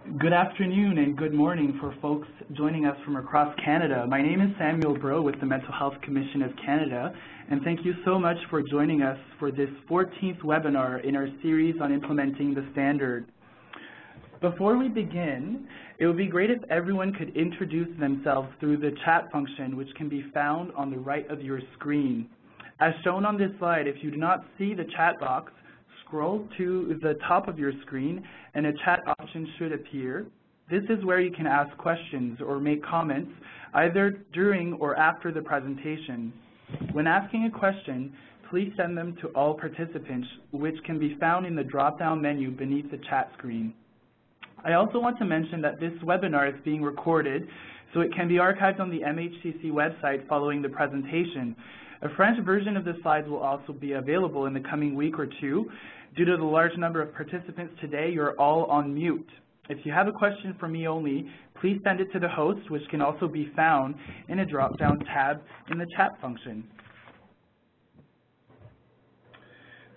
Good afternoon and good morning for folks joining us from across Canada. My name is Samuel Breau with the Mental Health Commission of Canada, and thank you so much for joining us for this 14th webinar in our series on implementing the standard. Before we begin, it would be great if everyone could introduce themselves through the chat function, which can be found on the right of your screen. As shown on this slide, if you do not see the chat box, scroll to the top of your screen and a chat option should appear. This is where you can ask questions or make comments either during or after the presentation. When asking a question, please send them to all participants, which can be found in the drop-down menu beneath the chat screen. I also want to mention that this webinar is being recorded, so it can be archived on the MHCC website following the presentation. A French version of the slides will also be available in the coming week or two. Due to the large number of participants today, you're all on mute. If you have a question for me only, please send it to the host, which can also be found in a drop-down tab in the chat function.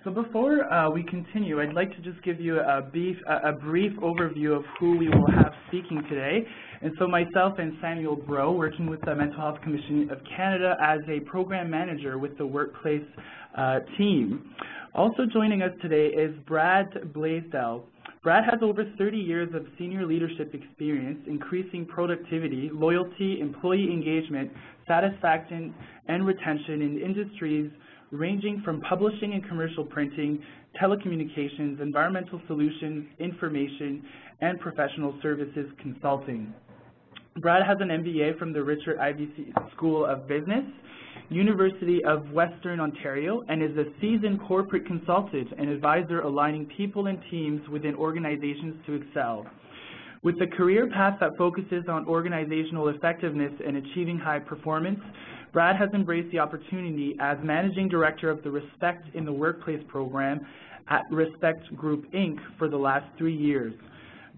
So before we continue, I'd like to just give you a brief overview of who we will have speaking today. And so myself and Samuel Breau, working with the Mental Health Commission of Canada as a program manager with the workplace team. Also joining us today is Brad Blaisdell. Brad has over 30 years of senior leadership experience, increasing productivity, loyalty, employee engagement, satisfaction, and retention in industries ranging from publishing and commercial printing, telecommunications, environmental solutions, information, and professional services consulting. Brad has an MBA from the Richard Ivey School of Business, University of Western Ontario, and is a seasoned corporate consultant and advisor aligning people and teams within organizations to excel. With a career path that focuses on organizational effectiveness and achieving high performance, Brad has embraced the opportunity as Managing Director of the Respect in the Workplace program at Respect Group, Inc. for the last 3 years.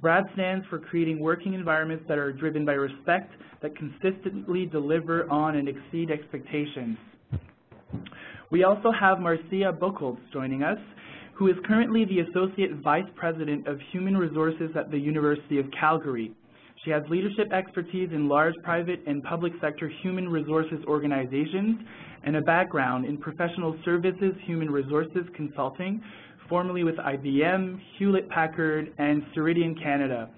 Brad stands for creating working environments that are driven by respect, that consistently deliver on and exceed expectations. We also have Marcia Buchholz joining us, who is currently the Associate Vice President of Human Resources at the University of Calgary. She has leadership expertise in large private and public sector human resources organizations and a background in professional services human resources consulting, formerly with IBM, Hewlett-Packard, and Ceridian Canada.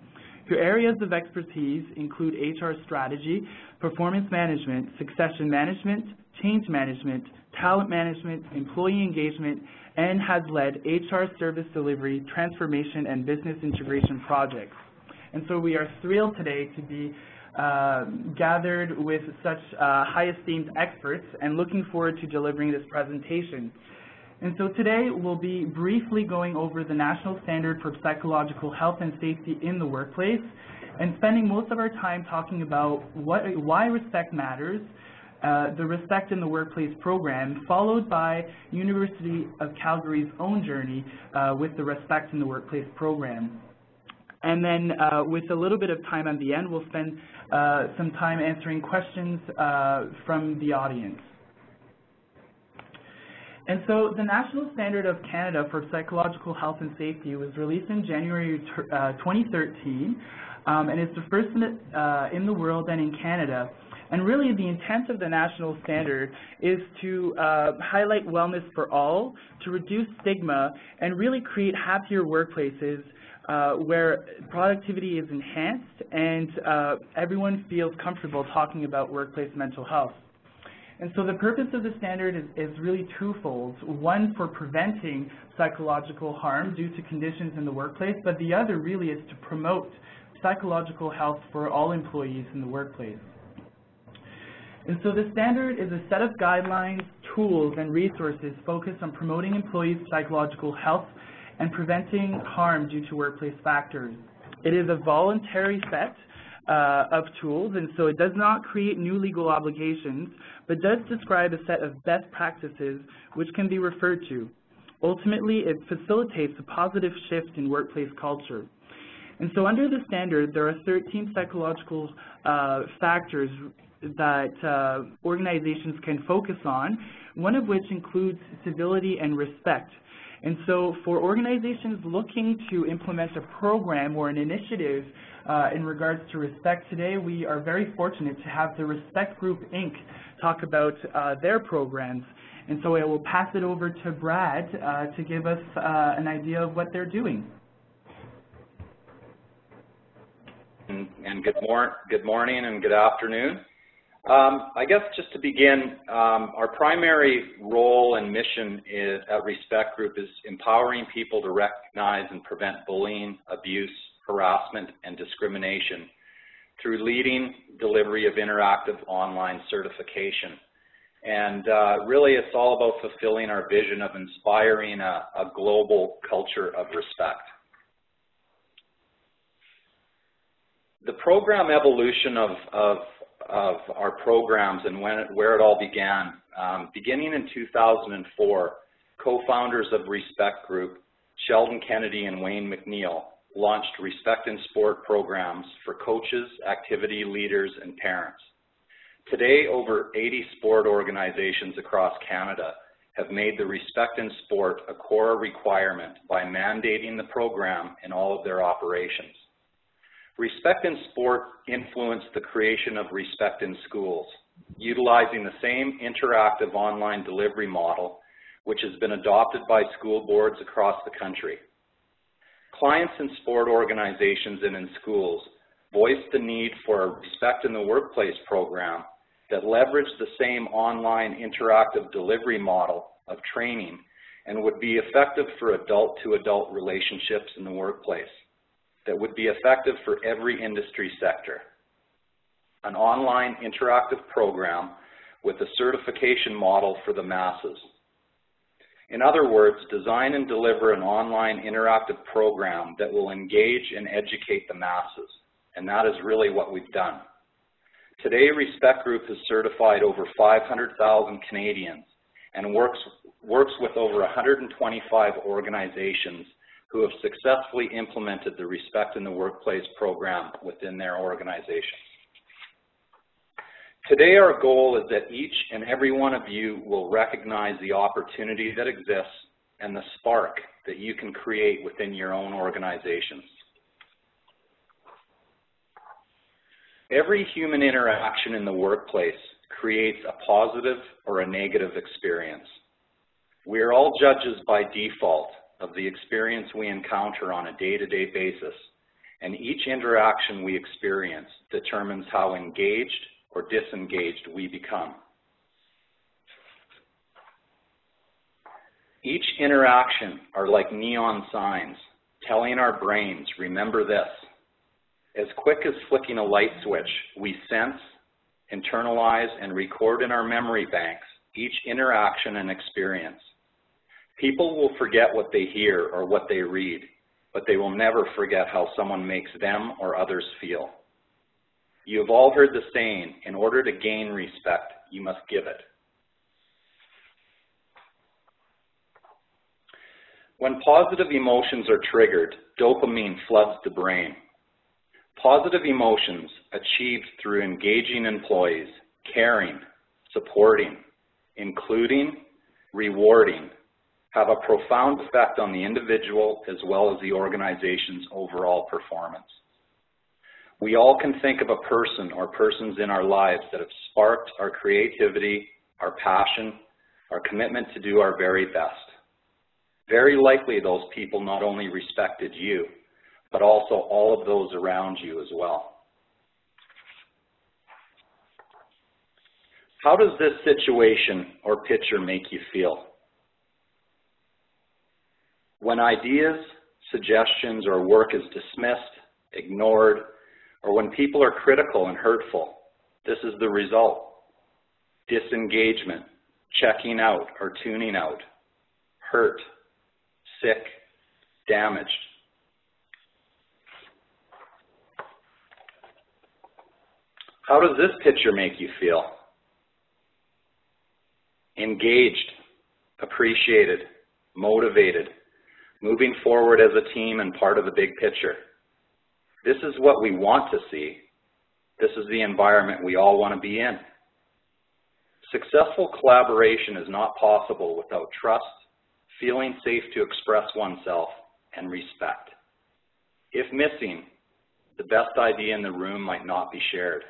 Her areas of expertise include HR strategy, performance management, succession management, change management, talent management, employee engagement, and has led HR service delivery, transformation, and business integration projects. And so we are thrilled today to be gathered with such high esteemed experts and looking forward to delivering this presentation. And so today we'll be briefly going over the National Standard for Psychological Health and Safety in the Workplace and spending most of our time talking about why respect matters, the Respect in the Workplace program, followed by University of Calgary's own journey with the Respect in the Workplace program. And then with a little bit of time at the end, we'll spend some time answering questions from the audience. And so the National Standard of Canada for Psychological Health and Safety was released in January 2013, and it's the first in the world and in Canada. And really the intent of the National Standard is to highlight wellness for all, to reduce stigma, and really create happier workplaces where productivity is enhanced and everyone feels comfortable talking about workplace mental health. And so the purpose of the standard is really twofold. One, for preventing psychological harm due to conditions in the workplace, but the other really is to promote psychological health for all employees in the workplace. And so the standard is a set of guidelines, tools, and resources focused on promoting employees' psychological health and preventing harm due to workplace factors. It is a voluntary set of tools, and so it does not create new legal obligations, but does describe a set of best practices which can be referred to. Ultimately, it facilitates a positive shift in workplace culture. And so under the standard, there are 13 psychological factors that organizations can focus on, one of which includes civility and respect. And so for organizations looking to implement a program or an initiative in regards to respect today, we are very fortunate to have the Respect Group, Inc. talk about their programs. And so I will pass it over to Brad to give us an idea of what they're doing. And good morning and good afternoon. I guess just to begin, our primary role and mission at Respect Group is empowering people to recognize and prevent bullying, abuse, harassment, and discrimination through leading delivery of interactive online certification. And really it's all about fulfilling our vision of inspiring a global culture of respect. The program evolution of our programs and where it all began, beginning in 2004, co-founders of Respect Group, Sheldon Kennedy and Wayne McNeil, launched Respect in Sport programs for coaches, activity leaders, and parents. Today, over 80 sport organizations across Canada have made the Respect in Sport a core requirement by mandating the program in all of their operations. Respect in Sport influenced the creation of Respect in Schools, utilizing the same interactive online delivery model, which has been adopted by school boards across the country. Clients in sport organizations and in schools voiced the need for a Respect in the Workplace program that leveraged the same online interactive delivery model of training and would be effective for adult-to-adult relationships in the workplace, that would be effective for every industry sector. An online interactive program with a certification model for the masses. In other words, design and deliver an online interactive program that will engage and educate the masses, and that is really what we've done. Today, Respect Group has certified over 500,000 Canadians and works with over 125 organizations who have successfully implemented the Respect in the Workplace program within their organizations. Today, our goal is that each and every one of you will recognize the opportunity that exists and the spark that you can create within your own organizations. Every human interaction in the workplace creates a positive or a negative experience. We are all judges by default of the experience we encounter on a day-to-day basis, and each interaction we experience determines how engaged or disengaged we become. Each interaction are like neon signs telling our brains, remember this. As quick as flicking a light switch, we sense, internalize, and record in our memory banks each interaction and experience. People will forget what they hear or what they read, but they will never forget how someone makes them or others feel. You have all heard the saying, in order to gain respect, you must give it. When positive emotions are triggered, dopamine floods the brain. Positive emotions achieved through engaging employees, caring, supporting, including, rewarding, have a profound effect on the individual as well as the organization's overall performance. We all can think of a person or persons in our lives that have sparked our creativity, our passion, our commitment to do our very best. Very likely those people not only respected you, but also all of those around you as well. How does this situation or picture make you feel? When ideas, suggestions, or work is dismissed, ignored, or when people are critical and hurtful, this is the result. Disengagement, checking out or tuning out, hurt, sick, damaged. How does this picture make you feel? Engaged, appreciated, motivated, moving forward as a team and part of the big picture. This is what we want to see. This is the environment we all want to be in. Successful collaboration is not possible without trust, feeling safe to express oneself, and respect. If missing, the best idea in the room might not be shared.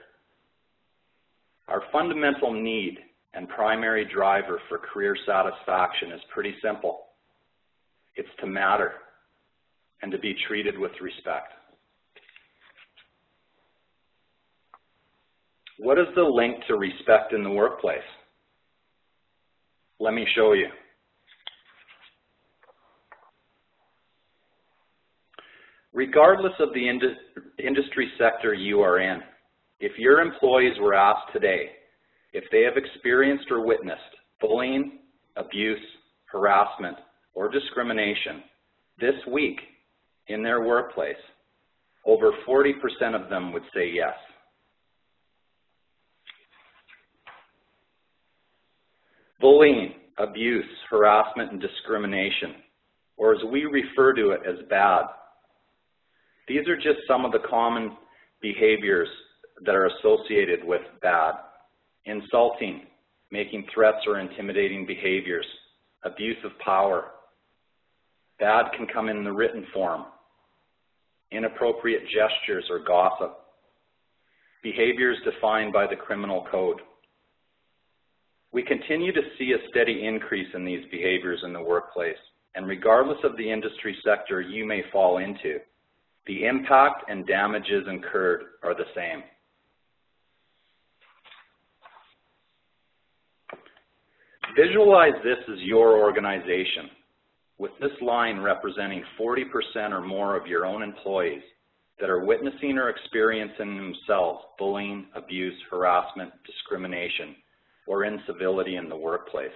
Our fundamental need and primary driver for career satisfaction is pretty simple. It's to matter and to be treated with respect. What is the link to respect in the workplace? Let me show you. Regardless of the industry sector you are in, if your employees were asked today if they have experienced or witnessed bullying, abuse, harassment, or discrimination this week in their workplace, over 40% of them would say yes. Bullying, abuse, harassment, and discrimination, or as we refer to it as bad. These are just some of the common behaviors that are associated with bad. Insulting, making threats or intimidating behaviors, abuse of power. Bad can come in the written form. Inappropriate gestures or gossip. Behaviors defined by the criminal code. We continue to see a steady increase in these behaviors in the workplace, and regardless of the industry sector you may fall into, the impact and damages incurred are the same. Visualize this as your organization, with this line representing 40% or more of your own employees that are witnessing or experiencing themselves bullying, abuse, harassment, discrimination, or incivility in the workplace.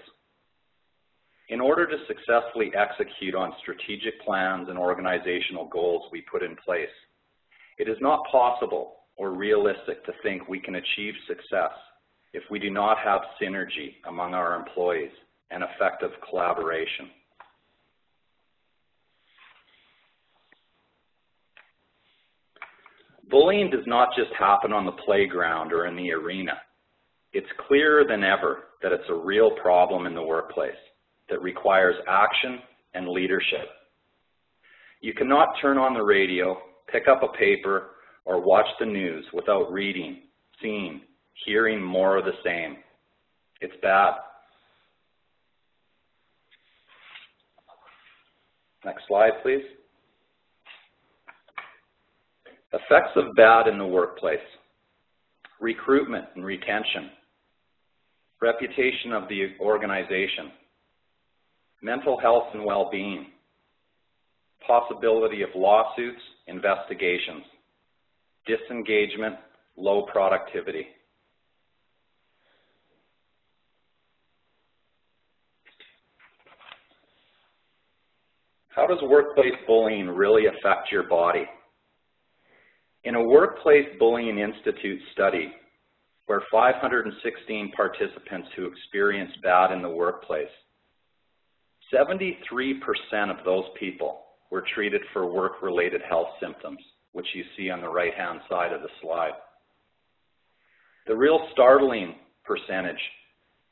In order to successfully execute on strategic plans and organizational goals we put in place, it is not possible or realistic to think we can achieve success if we do not have synergy among our employees and effective collaboration. Bullying does not just happen on the playground or in the arena. It's clearer than ever that it's a real problem in the workplace that requires action and leadership. You cannot turn on the radio, pick up a paper, or watch the news without reading, seeing, hearing more of the same. It's bad. Next slide, please. Effects of bad in the workplace. Recruitment and retention. Reputation of the organization. Mental health and well-being. Possibility of lawsuits, investigations. Disengagement, low productivity. How does workplace bullying really affect your body? In a Workplace Bullying Institute study, where 516 participants who experienced bad in the workplace, 73% of those people were treated for work-related health symptoms, which you see on the right-hand side of the slide. The real startling percentage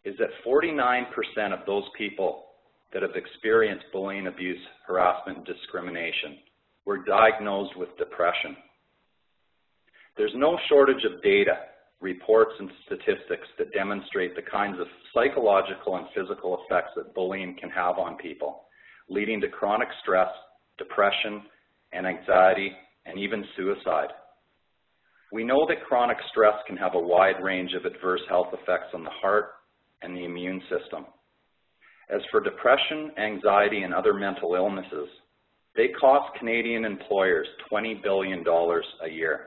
is that 49% of those people that have experienced bullying, abuse, harassment, and discrimination were diagnosed with depression. There's no shortage of data, reports, and statistics that demonstrate the kinds of psychological and physical effects that bullying can have on people, leading to chronic stress, depression, and anxiety, and even suicide. We know that chronic stress can have a wide range of adverse health effects on the heart and the immune system. As for depression, anxiety, and other mental illnesses, they cost Canadian employers $20 billion a year.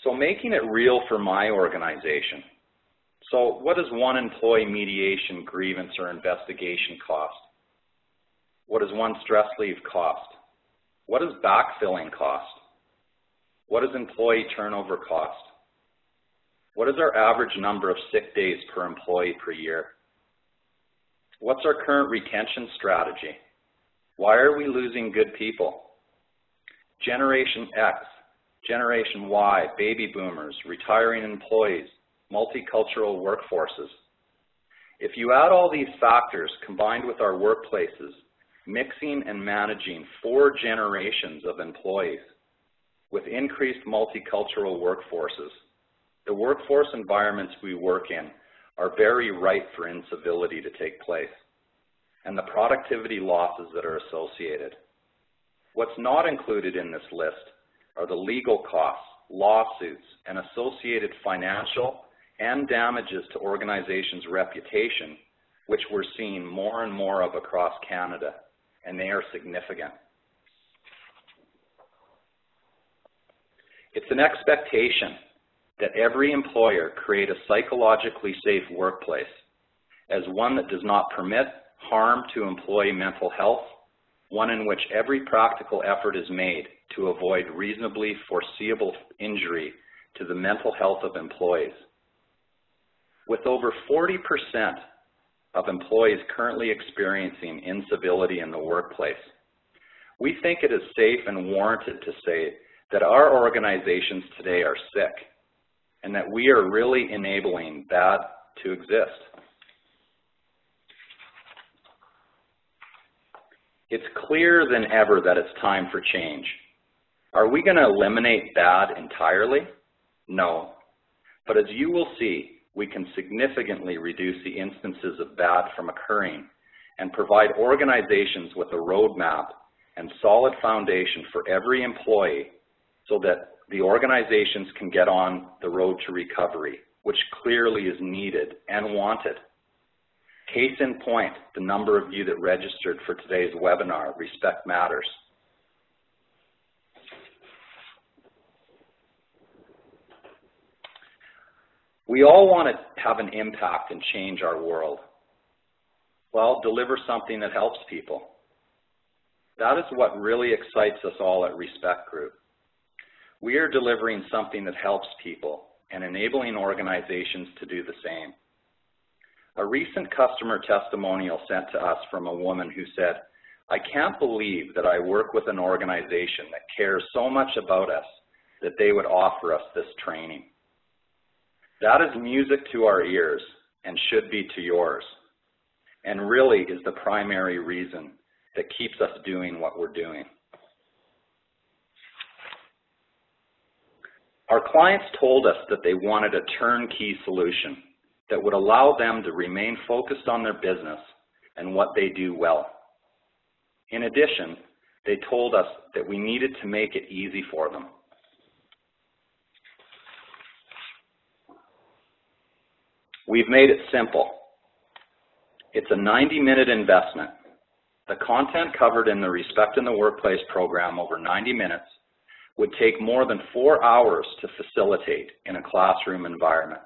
So making it real for my organization. So what does one employee mediation, grievance, or investigation cost? What does one stress leave cost? What does backfilling cost? What does employee turnover cost? What is our average number of sick days per employee per year? What's our current retention strategy? Why are we losing good people? Generation X, Generation Y, baby boomers, retiring employees, multicultural workforces, If you add all these factors combined with our workplaces, mixing and managing 4 generations of employees with increased multicultural workforces, the workforce environments we work in are very ripe for incivility to take place and the productivity losses that are associated. What's not included in this list are the legal costs, lawsuits, and associated financial and damages to organizations' reputation, which we're seeing more and more of across Canada, and they are significant. It's an expectation that every employer create a psychologically safe workplace as one that does not permit harm to employee mental health, one in which every practical effort is made to avoid reasonably foreseeable injury to the mental health of employees. With over 40% of employees currently experiencing incivility in the workplace, we think it is safe and warranted to say that our organizations today are sick and that we are really enabling bad to exist. It's clearer than ever that it's time for change. Are we going to eliminate bad entirely? No. But as you will see, we can significantly reduce the instances of bad from occurring and provide organizations with a roadmap and solid foundation for every employee so that the organizations can get on the road to recovery, which clearly is needed and wanted. Case in point, the number of you that registered for today's webinar, Respect Matters. We all want to have an impact and change our world. Well, deliver something that helps people. That is what really excites us all at Respect Group. We are delivering something that helps people and enabling organizations to do the same. A recent customer testimonial sent to us from a woman who said, "I can't believe that I work with an organization that cares so much about us that they would offer us this training." That is music to our ears and should be to yours, and really is the primary reason that keeps us doing what we're doing. Our clients told us that they wanted a turnkey solution that would allow them to remain focused on their business and what they do well. In addition, they told us that we needed to make it easy for them. We've made it simple. It's a 90-minute investment. The content covered in the Respect in the Workplace program over 90 minutes would take more than 4 hours to facilitate in a classroom environment.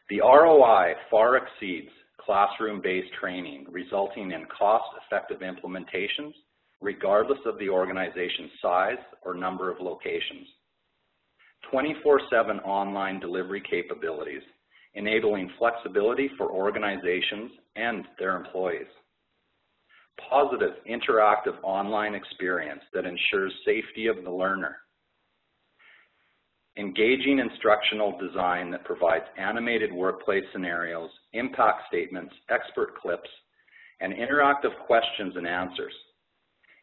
The ROI far exceeds classroom-based training, resulting in cost-effective implementations regardless of the organization's size or number of locations. 24/7 online delivery capabilities, enabling flexibility for organizations and their employees. Positive, interactive online experience that ensures safety of the learner. Engaging instructional design that provides animated workplace scenarios, impact statements, expert clips, and interactive questions and answers.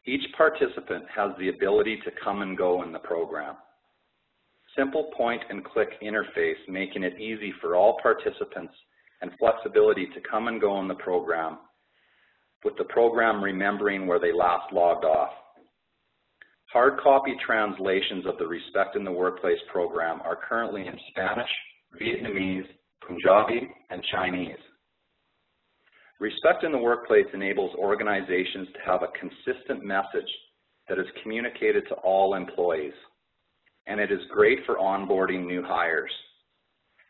Each participant has the ability to come and go in the program. Simple point-and-click interface, making it easy for all participants, and flexibility to come and go in the program, with the program remembering where they last logged off. Hard copy translations of the Respect in the Workplace program are currently in Spanish, Vietnamese, Punjabi, and Chinese. Respect in the Workplace enables organizations to have a consistent message that is communicated to all employees, and it is great for onboarding new hires.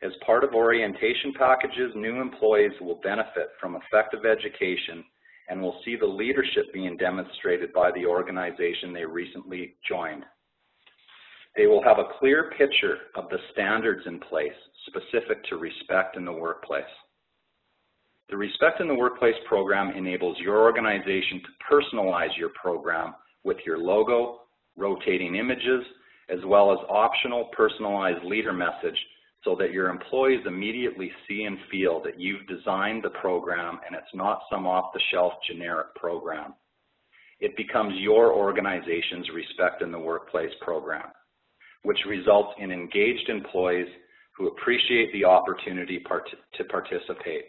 As part of orientation packages, new employees will benefit from effective education and will see the leadership being demonstrated by the organization they recently joined. They will have a clear picture of the standards in place specific to respect in the workplace. The Respect in the Workplace program enables your organization to personalize your program with your logo, rotating images, as well as optional personalized leader message so that your employees immediately see and feel that you've designed the program and it's not some off-the-shelf generic program. It becomes your organization's Respect in the Workplace program, which results in engaged employees who appreciate the opportunity to participate.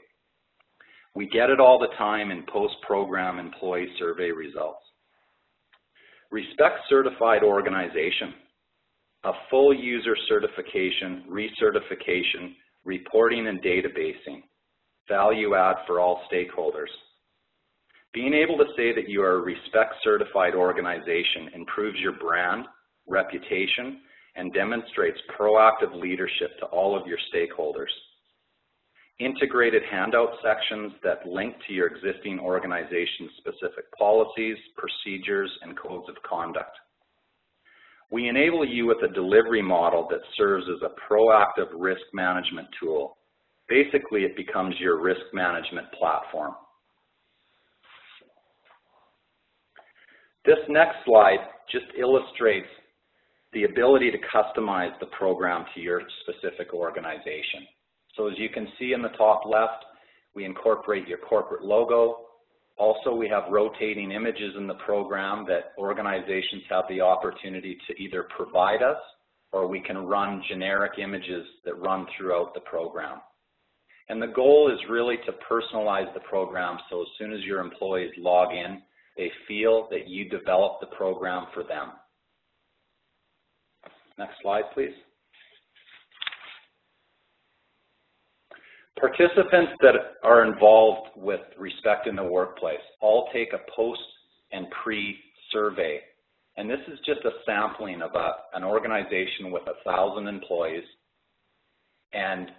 We get it all the time in post-program employee survey results. Respect certified organization, a full user certification, recertification, reporting and databasing, value add for all stakeholders. Being able to say that you are a Respect certified organization improves your brand, reputation, and demonstrates proactive leadership to all of your stakeholders. Integrated handout sections that link to your existing organization's specific policies, procedures, and codes of conduct. We enable you with a delivery model that serves as a proactive risk management tool. Basically, it becomes your risk management platform. This next slide just illustrates the ability to customize the program to your specific organization. So as you can see in the top left, we incorporate your corporate logo. Also, we have rotating images in the program that organizations have the opportunity to either provide us, or we can run generic images that run throughout the program. And the goal is really to personalize the program so as soon as your employees log in, they feel that you developed the program for them. Next slide, please. Participants that are involved with Respect in the Workplace all take a post and pre-survey. And this is just a sampling of an organization with 1,000 employees. And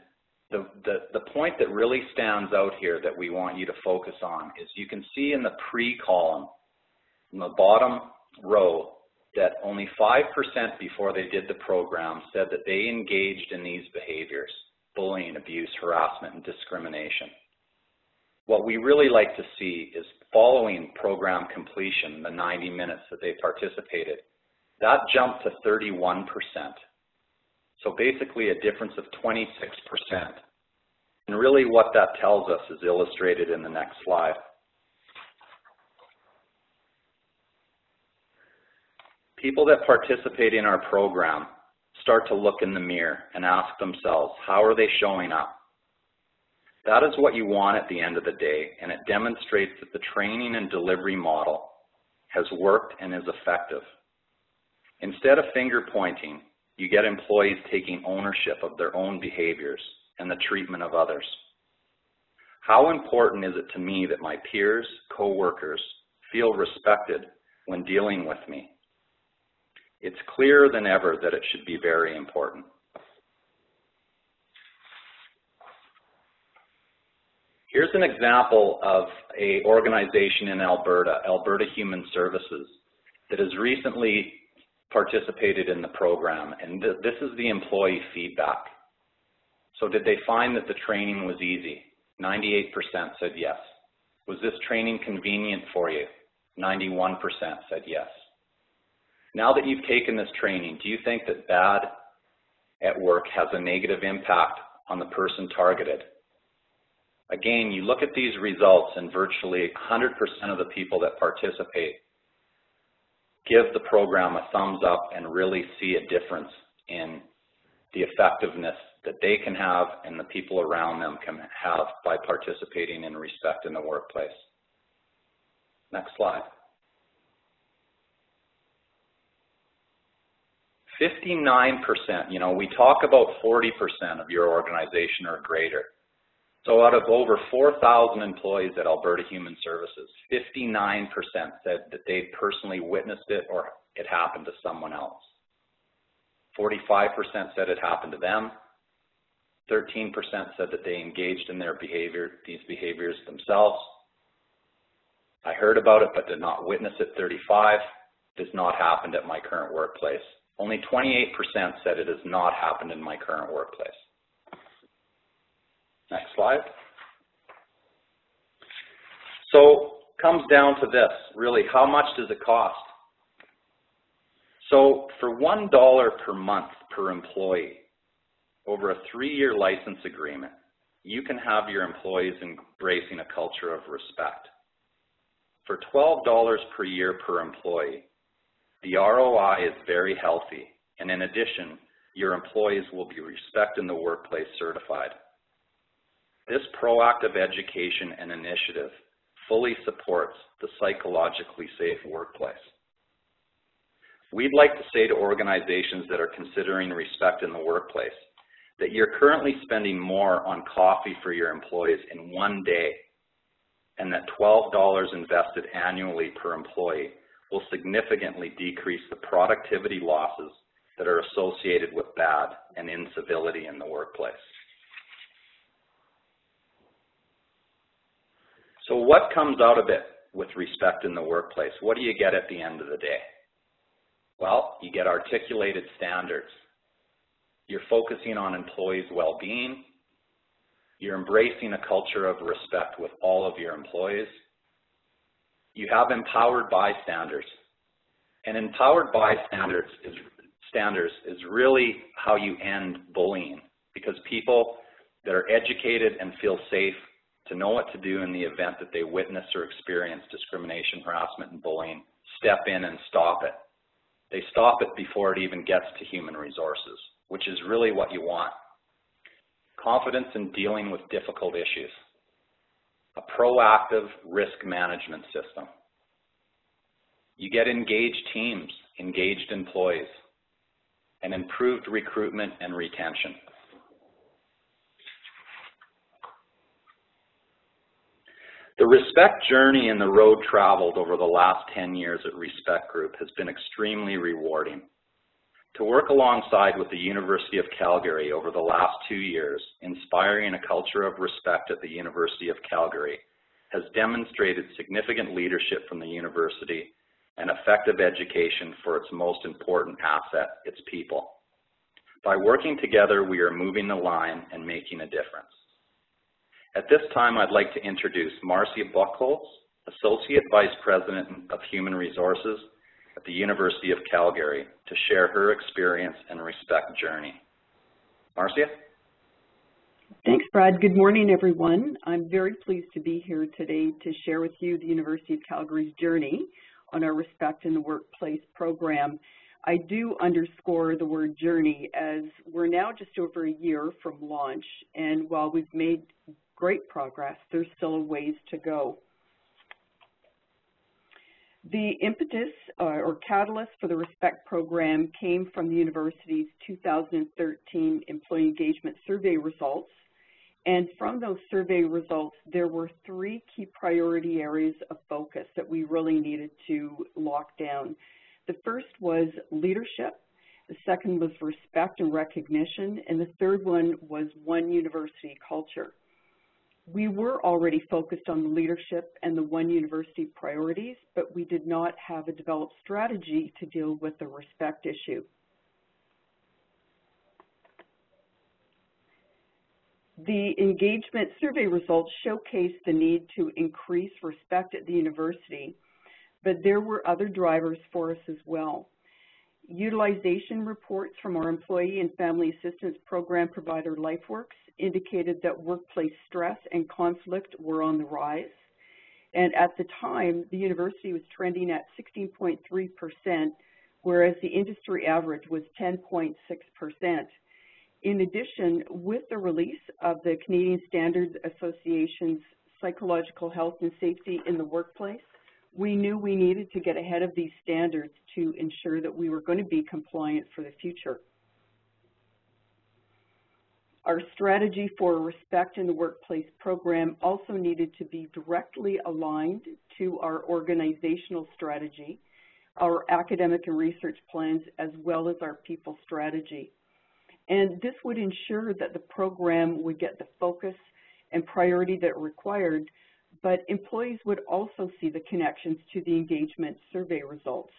the point that really stands out here that we want you to focus on is you can see in the pre-column, in the bottom row, that only 5% before they did the program said that they engaged in these behaviors: bullying, abuse, harassment, and discrimination. What we really like to see is following program completion, the 90 minutes that they participated, that jumped to 31%. So basically a difference of 26%. And really what that tells us is illustrated in the next slide. People that participate in our program start to look in the mirror and ask themselves, how are they showing up? That is what you want at the end of the day, and it demonstrates that the training and delivery model has worked and is effective. Instead of finger pointing, you get employees taking ownership of their own behaviors and the treatment of others. How important is it to me that my peers, co-workers feel respected when dealing with me? It's clearer than ever that it should be very important. Here's an example of an organization in Alberta, Alberta Human Services, that has recently participated in the program, and this is the employee feedback. So did they find that the training was easy? 98% said yes. Was this training convenient for you? 91% said yes. Now that you've taken this training, do you think that bad at work has a negative impact on the person targeted? Again, you look at these results and virtually 100% of the people that participate give the program a thumbs up and really see a difference in the effectiveness that they can have and the people around them can have by participating in Respect in the Workplace. Next slide. 59%, we talk about 40% of your organization or greater. So out of over 4,000 employees at Alberta Human Services, 59% said that they personally witnessed it or it happened to someone else. 45% said it happened to them. 13% said that they engaged in these behaviors themselves. I heard about it but did not witness it. 35%, does not happen at my current workplace. Only 28% said it has not happened in my current workplace. Next slide. So comes down to this, really, how much does it cost? So for $1 per month per employee, over a 3-year license agreement, you can have your employees embracing a culture of respect. For $12 per year per employee, the ROI is very healthy, and in addition, your employees will be Respect in the Workplace certified. This proactive education and initiative fully supports the psychologically safe workplace. We'd like to say to organizations that are considering respect in the workplace that you're currently spending more on coffee for your employees in one day, and that $12 invested annually per employee will significantly decrease the productivity losses that are associated with bad and incivility in the workplace. So what comes out of it with respect in the workplace? What do you get at the end of the day? Well, you get articulated standards. You're focusing on employees' well-being. You're embracing a culture of respect with all of your employees. You have empowered bystanders. And empowered bystanders is really how you end bullying, because people that are educated and feel safe to know what to do in the event that they witness or experience discrimination, harassment, and bullying, step in and stop it. They stop it before it even gets to human resources, which is really what you want. Confidence in dealing with difficult issues. A proactive risk management system. You get engaged teams, engaged employees, and improved recruitment and retention. The Respect journey and the road traveled over the last 10 years at Respect Group has been extremely rewarding. To work alongside with the University of Calgary over the last 2 years, inspiring a culture of respect at the University of Calgary, has demonstrated significant leadership from the university and effective education for its most important asset, its people. By working together, we are moving the line and making a difference. At this time, I'd like to introduce Marcia Buchholz, Associate Vice President of Human Resources at the University of Calgary, to share her experience and Respect journey. Marcia? Thanks, Brad. Good morning, everyone. I'm very pleased to be here today to share with you the University of Calgary's journey on our Respect in the Workplace program. I do underscore the word journey, as we're now just over a year from launch, and while we've made great progress, there's still a ways to go. The impetus or catalyst for the Respect program came from the university's 2013 Employee Engagement Survey results. And from those survey results, there were 3 key priority areas of focus that we really needed to lock down. The first was leadership, the second was respect and recognition, and the third one was one university culture. We were already focused on the leadership and the one university priorities, but we did not have a developed strategy to deal with the respect issue. The engagement survey results showcased the need to increase respect at the university, but there were other drivers for us as well. Utilization reports from our Employee and Family Assistance Program provider LifeWorks indicated that workplace stress and conflict were on the rise. And at the time, the university was trending at 16.3%, whereas the industry average was 10.6%. In addition, with the release of the Canadian Standards Association's Psychological Health and Safety in the Workplace, we knew we needed to get ahead of these standards to ensure that we were going to be compliant for the future. Our strategy for Respect in the Workplace program also needed to be directly aligned to our organizational strategy, our academic and research plans, as well as our people strategy. And this would ensure that the program would get the focus and priority that it required, but employees would also see the connections to the engagement survey results.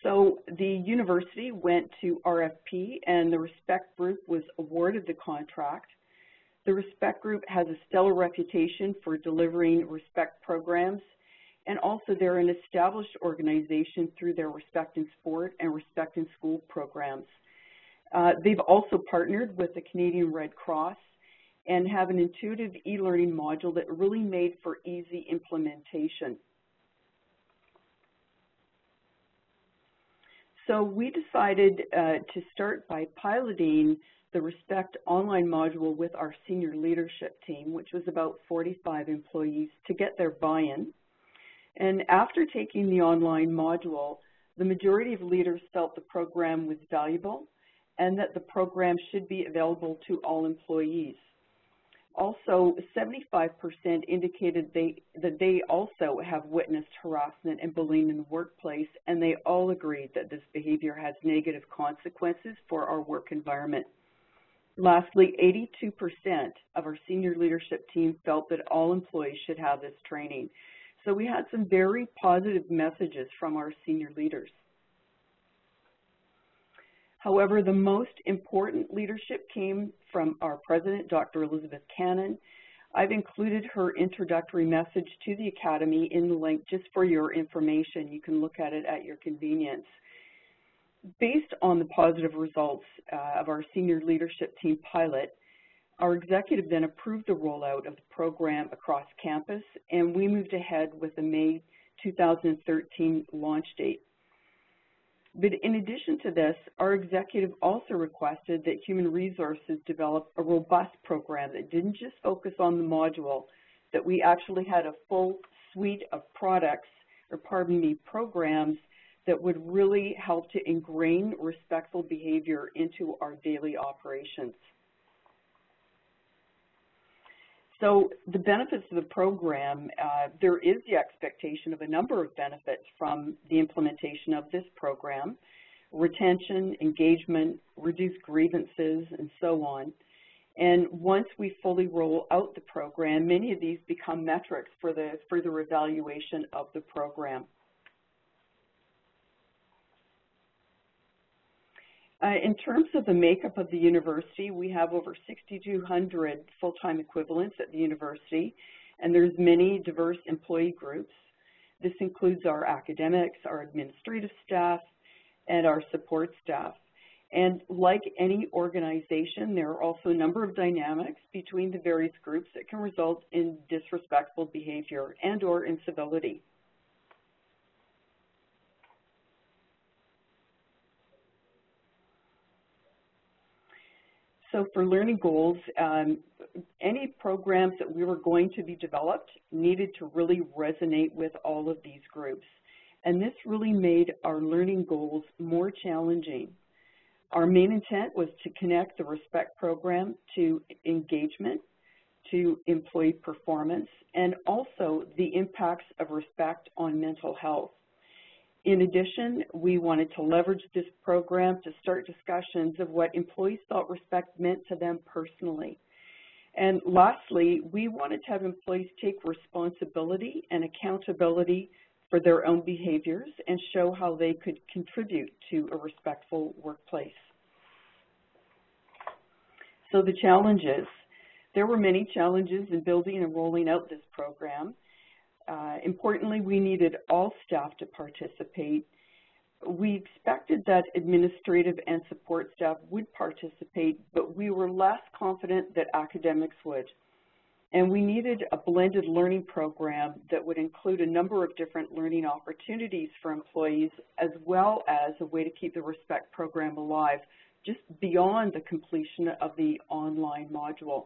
So the university went to RFP, and the Respect Group was awarded the contract. The Respect Group has a stellar reputation for delivering Respect programs, and also they're an established organization through their Respect in Sport and Respect in School programs. They've also partnered with the Canadian Red Cross and have an intuitive e-learning module that really made for easy implementation. So we decided to start by piloting the Respect online module with our senior leadership team, which was about 45 employees, to get their buy-in. And after taking the online module, the majority of leaders felt the program was valuable and that the program should be available to all employees. Also, 75% indicated that they also have witnessed harassment and bullying in the workplace, and they all agreed that this behavior has negative consequences for our work environment. Lastly, 82% of our senior leadership team felt that all employees should have this training. So we had some very positive messages from our senior leaders. However, the most important leadership came from our president, Dr. Elizabeth Cannon. I've included her introductory message to the Academy in the link just for your information. You can look at it at your convenience. Based on the positive results of our senior leadership team pilot, our executive then approved the rollout of the program across campus, and we moved ahead with a May 2013 launch date. But in addition to this, our executive also requested that Human Resources develop a robust program that didn't just focus on the module, that we actually had a full suite of products, or pardon me, programs that would really help to ingrain respectful behavior into our daily operations. So the benefits of the program, there is the expectation of a number of benefits from the implementation of this program: retention, engagement, reduced grievances, and so on. And once we fully roll out the program, many of these become metrics for the further evaluation of the program. In terms of the makeup of the university, we have over 6,200 full-time equivalents at the university, and there's many diverse employee groups. This includes our academics, our administrative staff, and our support staff. And like any organization, there are also a number of dynamics between the various groups that can result in disrespectful behavior and/or incivility. So for learning goals, any programs that we were going to be developed needed to really resonate with all of these groups. And this really made our learning goals more challenging. Our main intent was to connect the Respect program to engagement, to employee performance, and also the impacts of respect on mental health. In addition, we wanted to leverage this program to start discussions of what employees thought respect meant to them personally. And lastly, we wanted to have employees take responsibility and accountability for their own behaviors and show how they could contribute to a respectful workplace. So the challenges. There were many challenges in building and rolling out this program. Importantly, we needed all staff to participate. We expected that administrative and support staff would participate, but we were less confident that academics would. And we needed a blended learning program that would include a number of different learning opportunities for employees, as well as a way to keep the Respect program alive, just beyond the completion of the online module.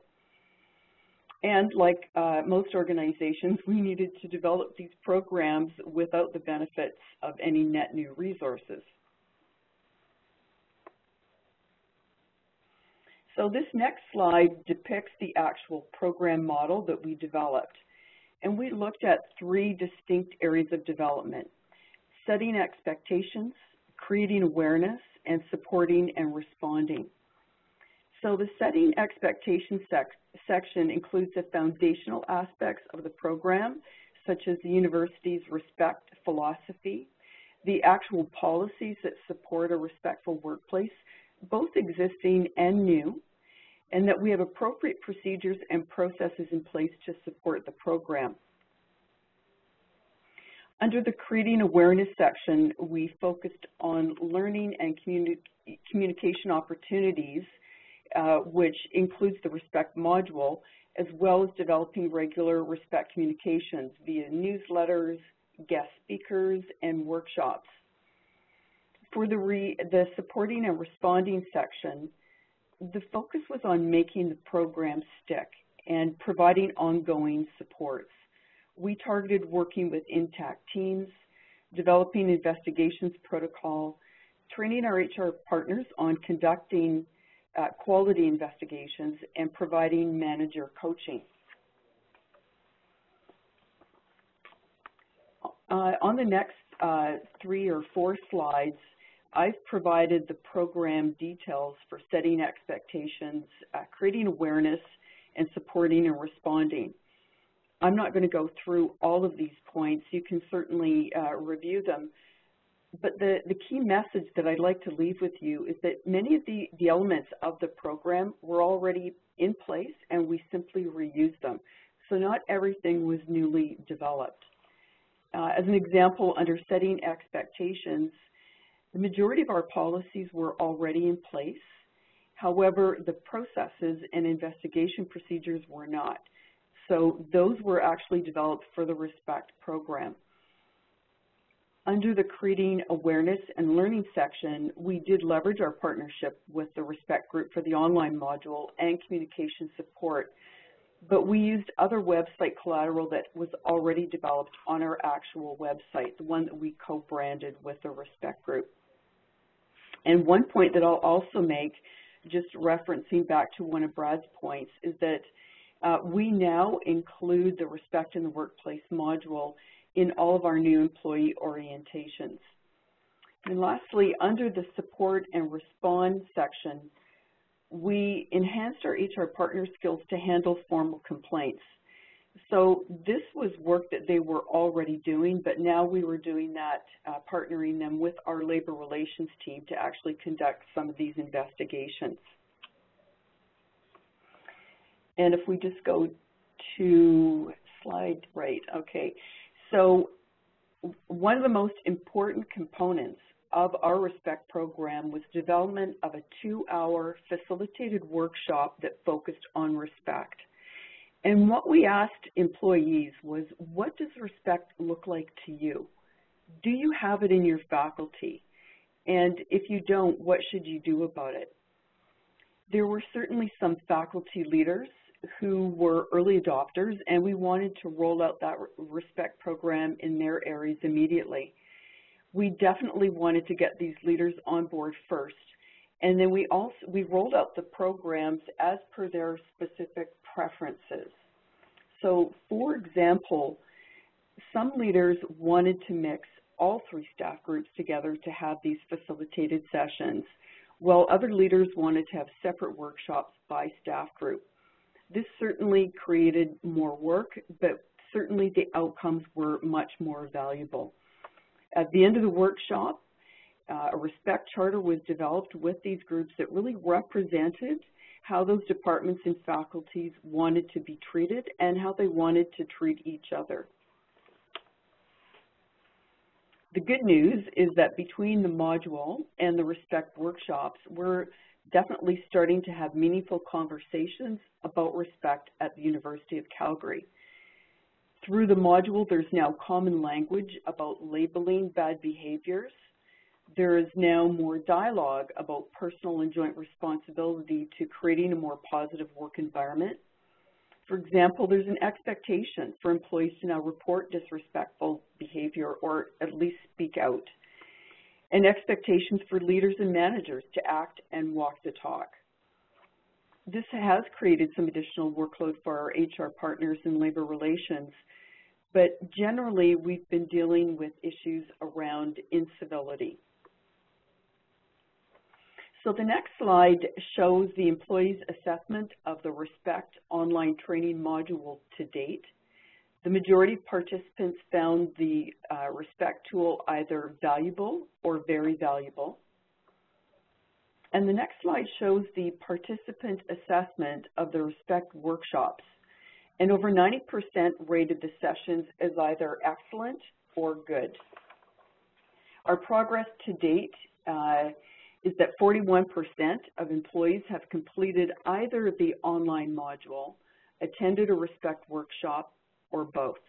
And like most organizations, we needed to develop these programs without the benefits of any net new resources. So this next slide depicts the actual program model that we developed. And we looked at three distinct areas of development: setting expectations, creating awareness, and supporting and responding. So the setting expectations section includes the foundational aspects of the program, such as the university's respect philosophy, the actual policies that support a respectful workplace, both existing and new, and that we have appropriate procedures and processes in place to support the program. Under the Creating Awareness section, we focused on learning and communication opportunities, which includes the RESPECT module, as well as developing regular RESPECT communications via newsletters, guest speakers, and workshops. For the Supporting and Responding section, the focus was on making the program stick and providing ongoing supports. We targeted working with intact teams, developing investigations protocol, training our HR partners on conducting quality investigations, and providing manager coaching. On the next 3 or 4 slides, I've provided the program details for setting expectations, creating awareness, and supporting and responding. I'm not going to go through all of these points. You can certainly review them. But the key message that I'd like to leave with you is that many of the elements of the program were already in place and we simply reused them. So not everything was newly developed. As an example, under setting expectations, the majority of our policies were already in place. However, the processes and investigation procedures were not. So those were actually developed for the RESPECT program. Under the Creating Awareness and Learning section, we did leverage our partnership with the RESPECT group for the online module and communication support, but we used other website collateral that was already developed on our actual website, the one that we co-branded with the RESPECT group. And one point that I'll also make, just referencing back to one of Brad's points, is that we now include the RESPECT in the Workplace module in all of our new employee orientations. And lastly, under the Support and Respond section, we enhanced our HR partner skills to handle formal complaints. So this was work that they were already doing, but now we were doing that, partnering them with our labor relations team to actually conduct some of these investigations. And if we just go to slide right, okay. So one of the most important components of our RESPECT program was development of a 2-hour facilitated workshop that focused on RESPECT. And what we asked employees was, what does RESPECT look like to you? Do you have it in your faculty? And if you don't, what should you do about it? There were certainly some faculty leaders who were early adopters, and we wanted to roll out that RESPECT program in their areas immediately. We definitely wanted to get these leaders on board first, and then we rolled out the programs as per their specific preferences. So, for example, some leaders wanted to mix all 3 staff groups together to have these facilitated sessions, while other leaders wanted to have separate workshops by staff group. This certainly created more work, but certainly the outcomes were much more valuable. At the end of the workshop, a RESPECT charter was developed with these groups that really represented how those departments and faculties wanted to be treated and how they wanted to treat each other. The good news is that between the module and the RESPECT workshops, we're definitely starting to have meaningful conversations about RESPECT at the University of Calgary. Through the module, there's now common language about labeling bad behaviors. There is now more dialogue about personal and joint responsibility to creating a more positive work environment. For example, there's an expectation for employees to now report disrespectful behavior or at least speak out, and expectations for leaders and managers to act and walk the talk. This has created some additional workload for our HR partners in labor relations, but generally we've been dealing with issues around incivility. So the next slide shows the employees' assessment of the RESPECT online training module to date. The majority of participants found the RESPECT tool either valuable or very valuable. And the next slide shows the participant assessment of the RESPECT workshops. and over 90% rated the sessions as either excellent or good. Our progress to date is that 41% of employees have completed either the online module, attended a Respect workshop, or both.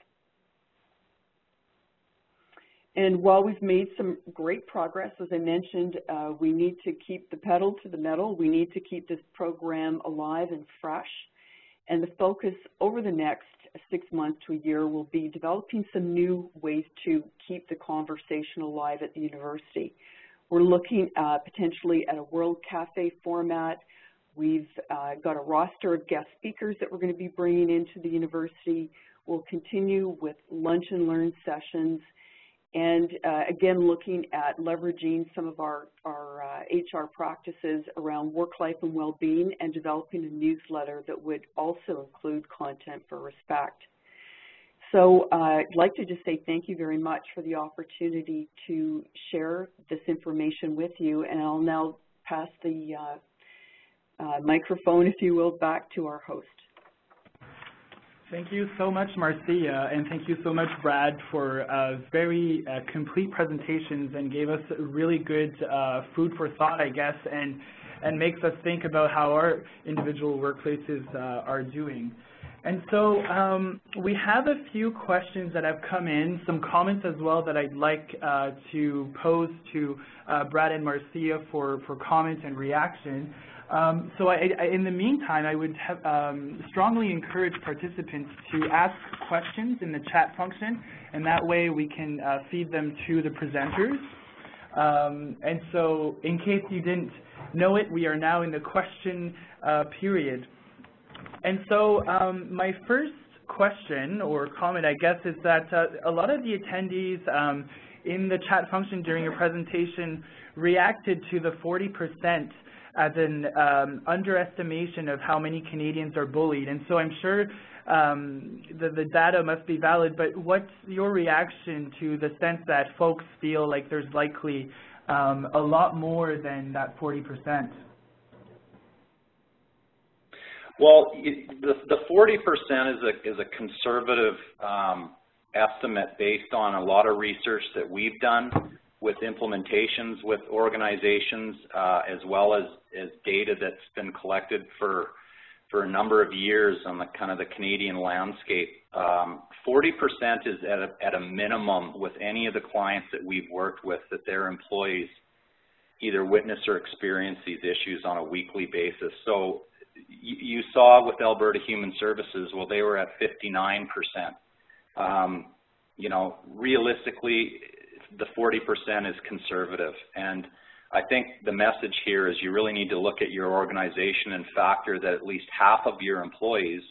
And while we've made some great progress, as I mentioned, we need to keep the pedal to the metal. We need to keep this program alive and fresh. And the focus over the next 6 months to a year will be developing some new ways to keep the conversation alive at the university. We're looking potentially at a World Cafe format. We've got a roster of guest speakers that we're going to be bringing into the university. We'll continue with lunch and learn sessions. And again, looking at leveraging some of our HR practices around work-life and well-being, and developing a newsletter that would also include content for Respect. So I'd like to just say thank you very much for the opportunity to share this information with you, and I'll now pass the microphone, if you will, back to our host. Thank you so much, Marcia, and thank you so much, Brad, for very complete presentations, and gave us really good food for thought, I guess, and makes us think about how our individual workplaces are doing. And so we have a few questions that have come in, some comments as well that I'd like to pose to Brad and Marcia for comment and reaction. So in the meantime, I would strongly encourage participants to ask questions in the chat function, and that way we can feed them to the presenters. And so in case you didn't know it, we are now in the question period. And so my first question or comment, I guess, is that a lot of the attendees in the chat function during your presentation reacted to the 40% as an underestimation of how many Canadians are bullied. And so I'm sure the data must be valid, but what's your reaction to the sense that folks feel like there's likely a lot more than that 40%? Well, the 40% is a conservative estimate based on a lot of research that we've done with implementations with organizations, as well as data that's been collected for a number of years on the kind of the Canadian landscape. 40% is at a minimum with any of the clients that we've worked with, that their employees either witness or experience these issues on a weekly basis. So you saw with Alberta Human Services, well, they were at 59%. You know, realistically, the 40% is conservative. And I think the message here is you really need to look at your organization and factor that at least half of your employees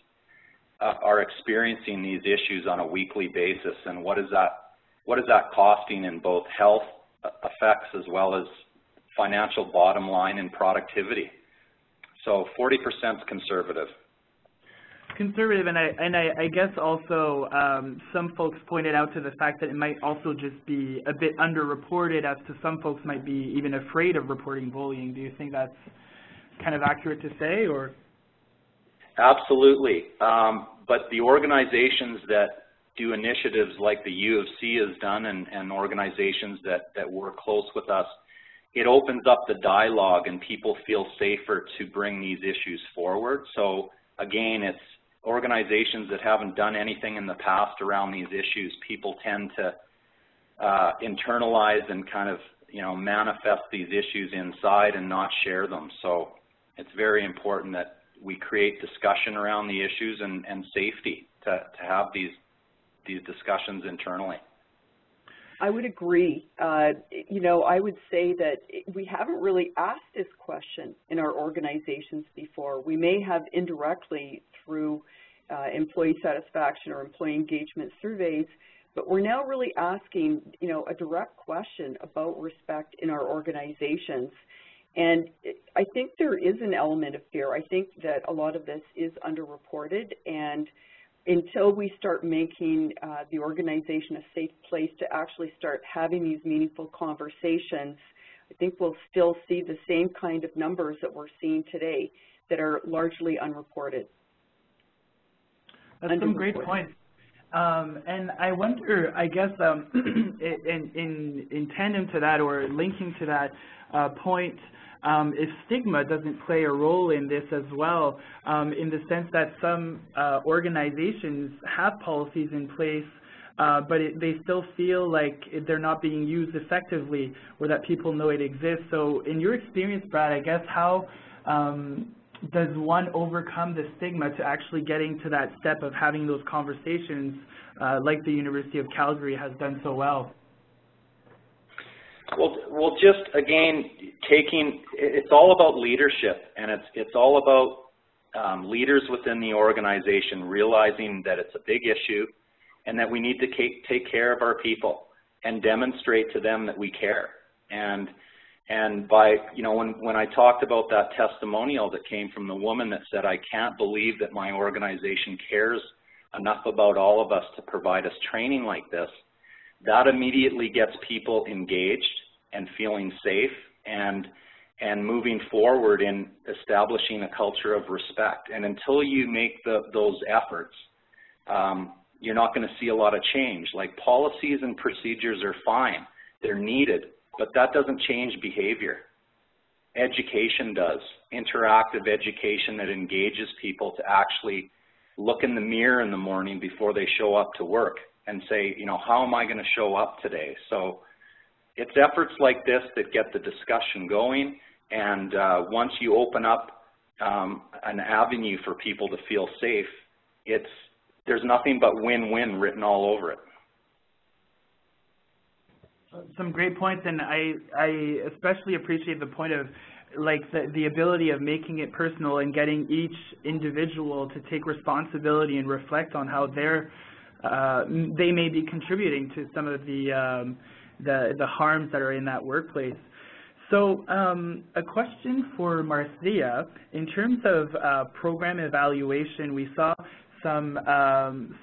are experiencing these issues on a weekly basis. And what is that costing in both health effects as well as financial bottom line and productivity? So 40% is conservative. Conservative, and I guess also some folks pointed out to the fact that it might also just be a bit underreported, as to some folks might be even afraid of reporting bullying. Do you think that's kind of accurate to say, or? Absolutely, but the organizations that do initiatives like the U of C has done, and organizations that work close with us, it opens up the dialogue and people feel safer to bring these issues forward. So again, it's organizations that haven't done anything in the past around these issues. People tend to internalize and kind of, you know, manifest these issues inside and not share them. So it's very important that we create discussion around the issues and safety to have these discussions internally. I would agree. You know, I would say that we haven't really asked this question in our organizations before. We may have indirectly through employee satisfaction or employee engagement surveys, but we're now really asking, you know, a direct question about respect in our organizations. And I think there is an element of fear. I think that a lot of this is underreported, and until we start making the organization a safe place to actually start having these meaningful conversations, I think we'll still see the same kind of numbers that we're seeing today that are largely unreported. That's some great points. And I wonder, I guess, in tandem to that or linking to that point, if stigma doesn't play a role in this as well, in the sense that some organizations have policies in place, but they still feel like they're not being used effectively or that people know it exists. So in your experience, Brad, I guess how does one overcome the stigma to actually getting to that step of having those conversations like the University of Calgary has done so well? Well, just again, it's all about leadership, and it's all about leaders within the organization realizing that it's a big issue and that we need to take care of our people and demonstrate to them that we care. And by, you know, when I talked about that testimonial that came from the woman that said, I can't believe that my organization cares enough about all of us to provide us training like this, that immediately gets people engaged and feeling safe and moving forward in establishing a culture of respect. And until you make those efforts, you're not going to see a lot of change. Like, policies and procedures are fine. They're needed, but that doesn't change behavior. Education does. Interactive education that engages people to actually look in the mirror in the morning before they show up to work and say, you know, how am I going to show up today? So it's efforts like this that get the discussion going, and once you open up an avenue for people to feel safe, there's nothing but win-win written all over it. Some great points, and I especially appreciate the point of like the ability of making it personal and getting each individual to take responsibility and reflect on how they may be contributing to some of the harms that are in that workplace. So a question for Marcia. In terms of program evaluation, we saw some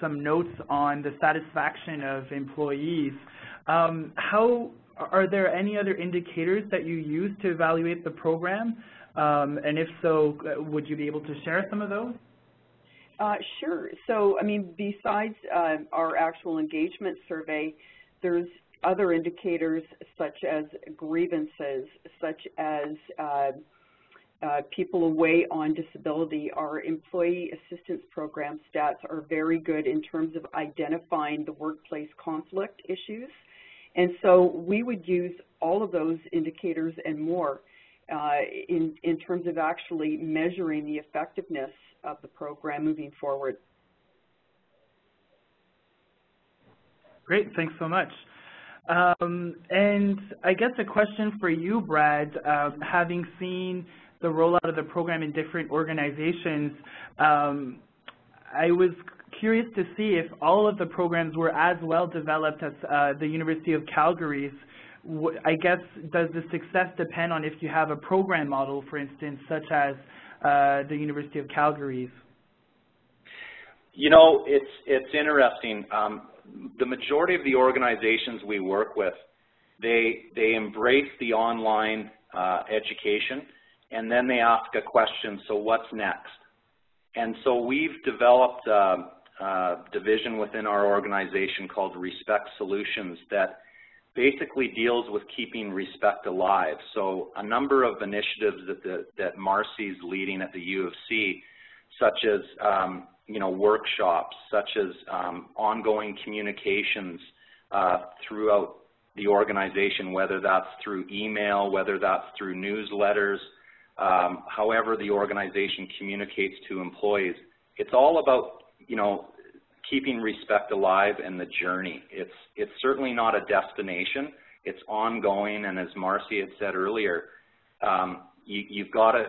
notes on the satisfaction of employees. Are there any other indicators that you use to evaluate the program? And if so, would you be able to share some of those? Sure. So, I mean, besides our actual engagement survey, there's other indicators such as grievances, such as people away on disability. Our employee assistance program stats are very good in terms of identifying the workplace conflict issues. And so we would use all of those indicators and more in terms of actually measuring the effectiveness of the program moving forward. Great, thanks so much. And I guess a question for you, Brad, having seen the rollout of the program in different organizations, I was curious to see if all of the programs were as well developed as the University of Calgary's. I guess, does the success depend on if you have a program model, for instance, such as the University of Calgary's? You know, it's interesting. The majority of the organizations we work with, they embrace the online education, and then they ask a question, so what's next? And so we've developed a division within our organization called Respect Solutions that basically deals with keeping respect alive. So a number of initiatives that Marcia's leading at the U of C, such as you know, workshops, such as ongoing communications throughout the organization, whether that's through email, whether that's through newsletters, however the organization communicates to employees. It's all about, you know, keeping respect alive in the journey. It's certainly not a destination. It's ongoing, and as Marcia had said earlier, you've got to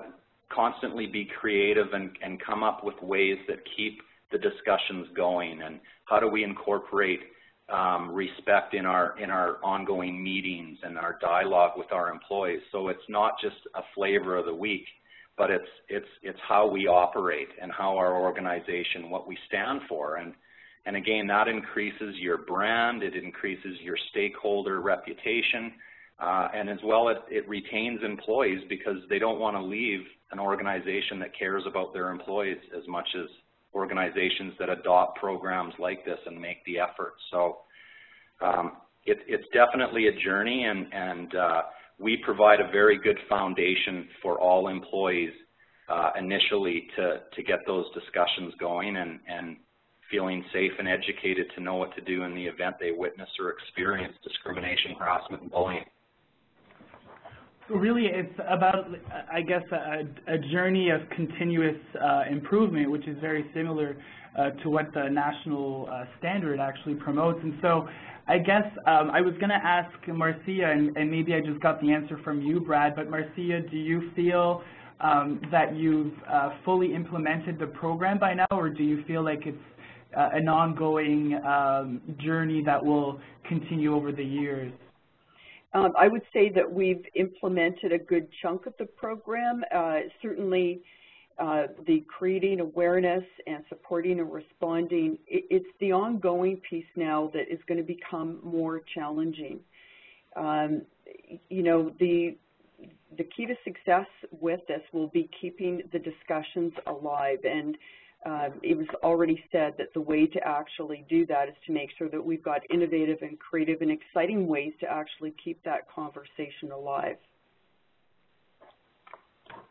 constantly be creative and come up with ways that keep the discussions going, and how do we incorporate respect in our ongoing meetings and our dialogue with our employees. So it's not just a flavor of the week, but it's how we operate and how our organization, what we stand for. And again, that increases your brand, it increases your stakeholder reputation, and as well it retains employees because they don't want to leave an organization that cares about their employees as much as organizations that adopt programs like this and make the effort. So it's definitely a journey, and we provide a very good foundation for all employees initially to get those discussions going and feeling safe and educated to know what to do in the event they witness or experience discrimination, harassment, and bullying. Really, it's about, I guess, a journey of continuous improvement, which is very similar to what the national standard actually promotes. And so I guess I was going to ask Marcia, and maybe I just got the answer from you, Brad, but Marcia, do you feel that you've fully implemented the program by now, or do you feel like it's an ongoing journey that will continue over the years? I would say that we've implemented a good chunk of the program. Certainly, the creating awareness and supporting and responding, it's the ongoing piece now that is going to become more challenging. You know, the key to success with this will be keeping the discussions alive, and it was already said that the way to actually do that is to make sure that we've got innovative and creative and exciting ways to actually keep that conversation alive.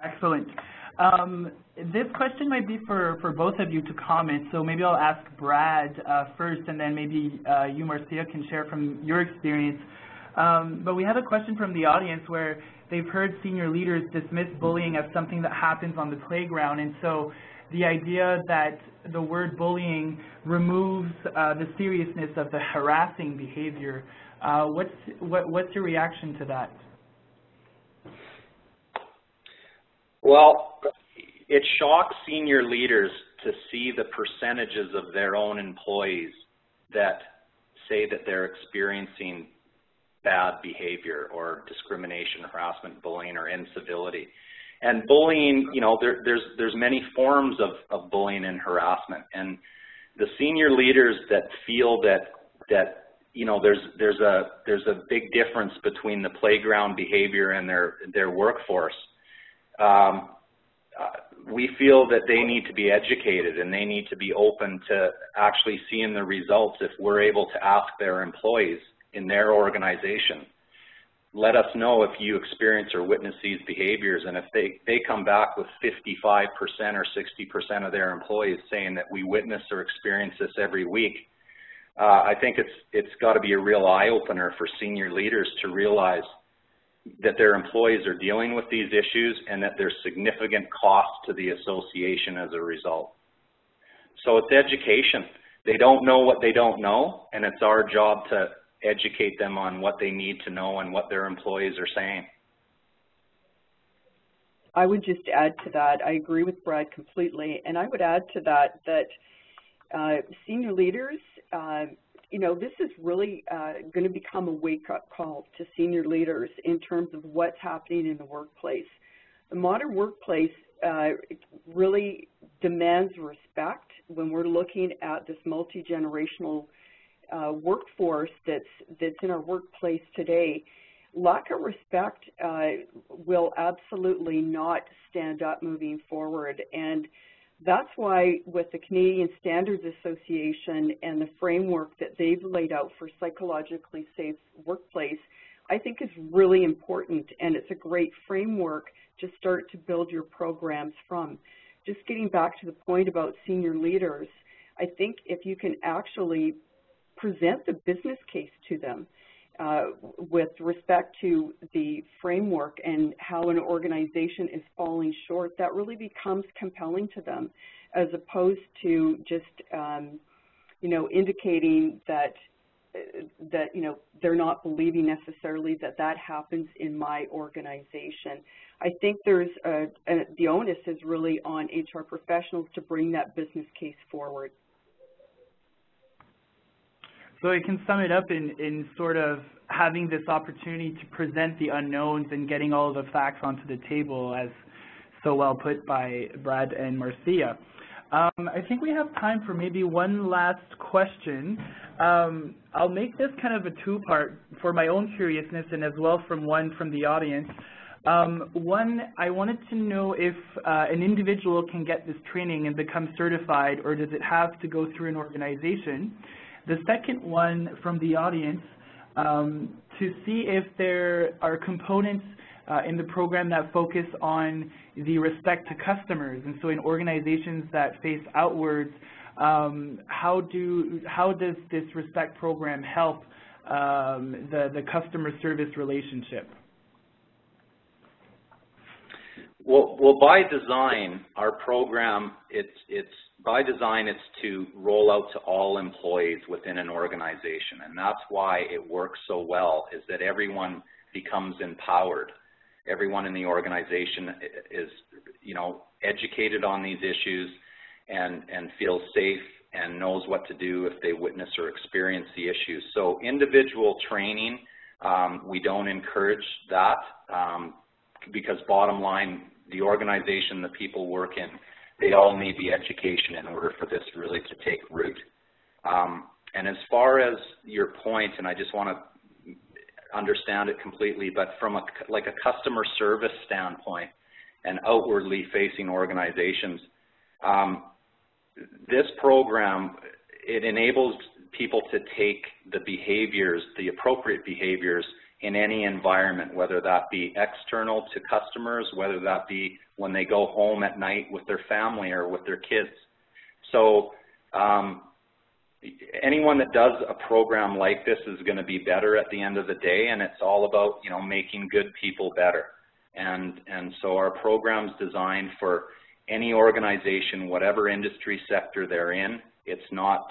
Excellent. This question might be for both of you to comment, so maybe I'll ask Brad first, and then maybe you, Marcia, can share from your experience. But we have a question from the audience where they've heard senior leaders dismiss bullying as something that happens on the playground, and so the idea that the word bullying removes the seriousness of the harassing behavior. What's your reaction to that? Well, it shocks senior leaders to see the percentages of their own employees that say that they're experiencing bad behavior or discrimination, harassment, bullying, or incivility. And bullying, you know, there's many forms of bullying and harassment, and the senior leaders that feel that you know there's a big difference between the playground behavior and their workforce. We feel that they need to be educated and they need to be open to actually seeing the results. If we're able to ask their employees in their organization, let us know if you experience or witness these behaviors, and if they come back with 55% or 60% of their employees saying that we witness or experience this every week, I think it's got to be a real eye-opener for senior leaders to realize that their employees are dealing with these issues and that there's significant cost to the association as a result. So it's education. They don't know what they don't know, and it's our job to educate them on what they need to know and what their employees are saying. I would just add to that, I agree with Brad completely, and I would add to that senior leaders, you know, this is really going to become a wake-up call to senior leaders in terms of what's happening in the workplace. The modern workplace really demands respect when we're looking at this multi-generational workforce that's in our workplace today. Lack of respect will absolutely not stand up moving forward, and that's why with the Canadian Standards Association and the framework that they've laid out for psychologically safe workplace, I think is really important, and it's a great framework to start to build your programs from. Just getting back to the point about senior leaders, I think if you can actually present the business case to them with respect to the framework and how an organization is falling short, that really becomes compelling to them, as opposed to just you know, indicating that you know, they're not believing necessarily that happens in my organization. I think there's the onus is really on HR professionals to bring that business case forward. So I can sum it up in sort of having this opportunity to present the unknowns and getting all of the facts onto the table, as so well put by Brad and Marcia. I think we have time for maybe one last question. I'll make this kind of a two-part for my own curiousness and as well from one from the audience. One, I wanted to know if an individual can get this training and become certified, or does it have to go through an organization? The second one from the audience, to see if there are components in the program that focus on the respect to customers, and so in organizations that face outwards, how does this respect program help the customer service relationship? Well, by design, our program, by design, it's to roll out to all employees within an organization, and that's why it works so well, is that everyone becomes empowered. Everyone in the organization is, educated on these issues and feels safe and knows what to do if they witness or experience the issues. So individual training, we don't encourage that because bottom line, the organization, the people work in, they all need the education in order for this really to take root. And as far as your point, and I just want to understand it completely, but from a customer service standpoint and outwardly facing organizations, this program, it enables people to take the behaviors, the appropriate behaviors in any environment, whether that be external to customers, whether that be when they go home at night with their family or with their kids. So anyone that does a program like this is going to be better at the end of the day, and it's all about, making good people better. And so our program's designed for any organization, whatever industry sector they're in. It's not,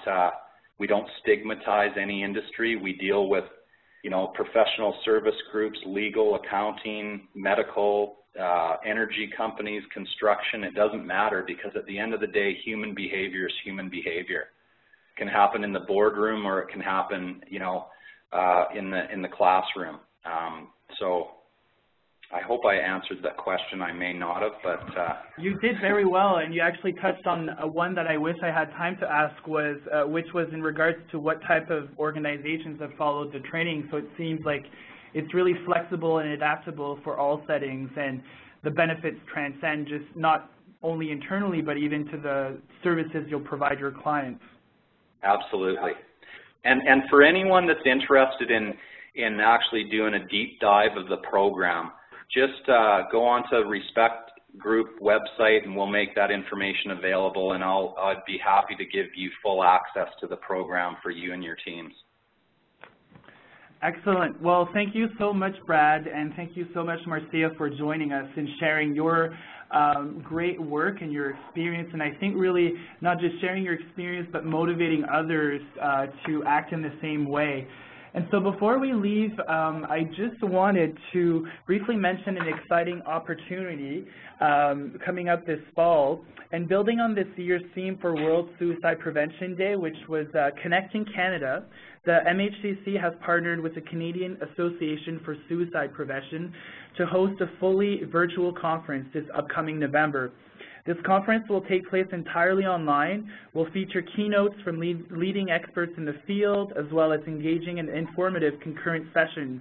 we don't stigmatize any industry. We deal with, professional service groups, legal, accounting, medical, energy companies, construction. It doesn't matter, because at the end of the day, human behavior is human behavior. It can happen in the boardroom, or it can happen, in the classroom. So I hope I answered that question. I may not have, but... You did very well, and you actually touched on one that I wish I had time to ask, which was in regards to what type of organizations have followed the training. So it seems like it's really flexible and adaptable for all settings, and the benefits transcend just not only internally, but even to the services you'll provide your clients. Absolutely. And for anyone that's interested in actually doing a deep dive of the program, just go on to Respect Group website, and we'll make that information available, and I'd be happy to give you full access to the program for you and your teams. Excellent. Well, thank you so much, Brad, and thank you so much, Marcia, for joining us and sharing your great work and your experience, and I think really not just sharing your experience, but motivating others to act in the same way. And so before we leave, I just wanted to briefly mention an exciting opportunity coming up this fall. And building on this year's theme for World Suicide Prevention Day, which was Connecting Canada, the MHCC has partnered with the Canadian Association for Suicide Prevention to host a fully virtual conference this upcoming November. This conference will take place entirely online, will feature keynotes from leading experts in the field, as well as engaging and informative concurrent sessions.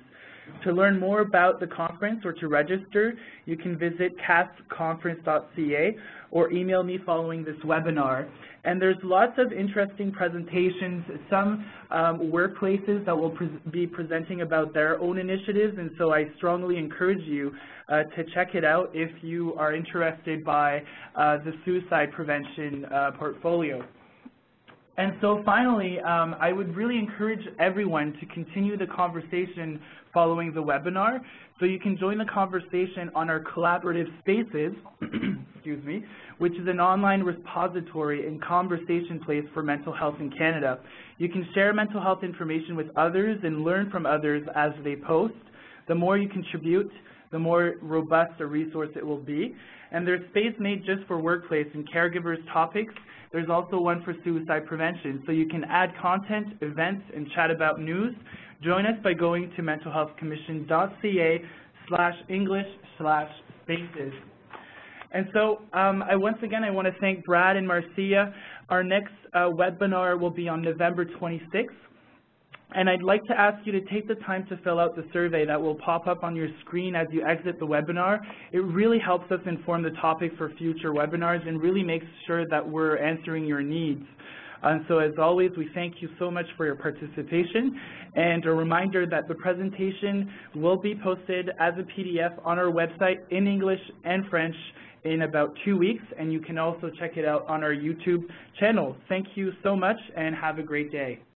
To learn more about the conference or to register, you can visit castconference.ca or email me following this webinar. And there's lots of interesting presentations, some workplaces that will be presenting about their own initiatives, and so I strongly encourage you to check it out if you are interested by the suicide prevention portfolio. And so finally, I would really encourage everyone to continue the conversation following the webinar. So you can join the conversation on our collaborative spaces, excuse me, which is an online repository and conversation place for mental health in Canada. You can share mental health information with others and learn from others as they post. The more you contribute, the more robust a resource it will be. And there's space made just for workplace and caregivers topics. There's also one for suicide prevention. So you can add content, events, and chat about news. Join us by going to mentalhealthcommission.ca/English/spaces. And so once again, I want to thank Brad and Marcia. Our next webinar will be on November 26th. And I'd like to ask you to take the time to fill out the survey that will pop up on your screen as you exit the webinar. It really helps us inform the topic for future webinars and really makes sure that we're answering your needs. And so as always, we thank you so much for your participation, and a reminder that the presentation will be posted as a PDF on our website in English and French in about 2 weeks, and you can also check it out on our YouTube channel. Thank you so much and have a great day.